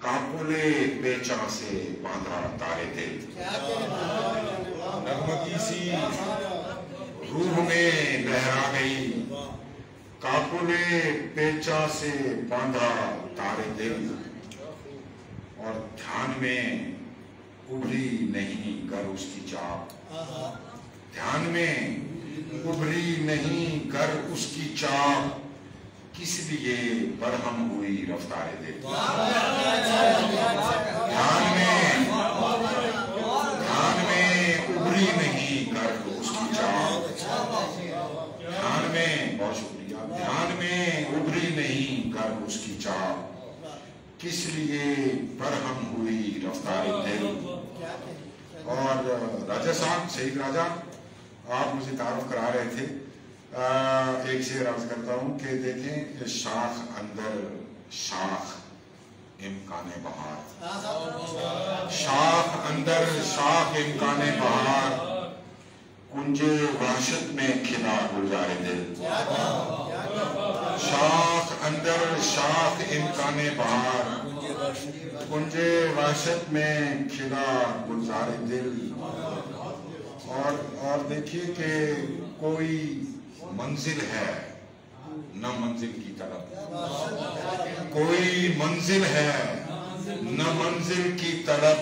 काकुले पेचा से बांधा तारे दिल, नगमगी सी रूह में लहरा गई। काकुले पेचा से बांधा तारे दिल, और ध्यान में उभरी नहीं कर उसकी चाह, ध्यान में उभरी नहीं कर उसकी चाह, किस लिए बरहम हुई रफ्तारे दिल। ध्यान में उभरी नहीं कर उसकी चाह, ध्यान में, बहुत शुक्रिया, ध्यान में उभरी नहीं कर उसकी चाह, किस लिए बरहम हुई रफ्तारे दिल। और राजा साहब, शहीद राजा, आप मुझे तारुफ करा रहे थे। एक शेर अर्ज करता हूँ कि देखें, शाख अंदर शाख इम्काने बहार, शाख अंदर शाख इम्काने बहार, कुंजे वहशत में खिला गुलजारे दिल। शाख अंदर शाख इम्काने बहार, कुंजे वहशत में खिला गुलजारे दिल। और देखिए कि कोई मंजिल है न मंजिल की तरफ, कोई मंजिल है न मंजिल की तरफ,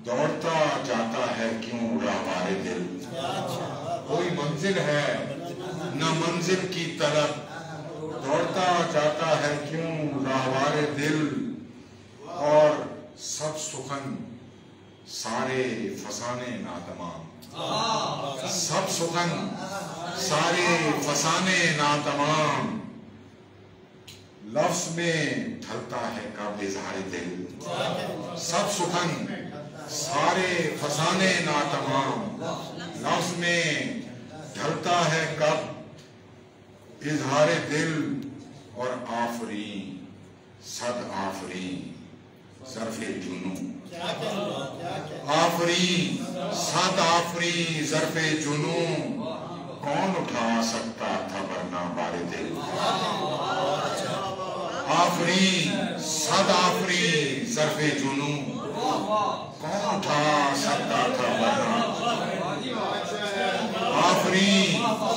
दौड़ता जाता है क्यों राहवारे दिल। कोई मंजिल है न मंजिल की तरफ, दौड़ता जाता है क्यों राहवारे दिल। और सब सुखन सारे फसाने नातमाम, सब सुखन सारे फसाने नातमाम, लफ्ज में ढलता है कब इजहार दिल। सब सुखन सारे फसाने नातमाम, लफ्ज में ढलता है कब इजहार दिल। और आफरीन सद आफरीन ज़र्फ़े जुनू, आफरीन सद आफरीन ज़र्फ़े जुनू, कौन उठा सकता था वरना बारे दिल। आफरीन सद आफरीन ज़र्फ़े जुनू, कौन उठा सकता था वरना। आफरीन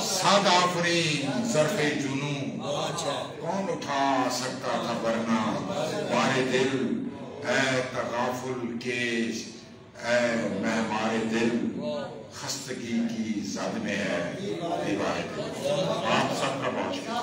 सद आफरीन ज़र्फ़े जुनू, कौन उठा सकता था वरना बारे दिल। ऐ तगाफुल केश ऐ महमारे दिल, खस्तगी की जद में है दीवारे दिल। आप सबका बहुत शुक्रिया।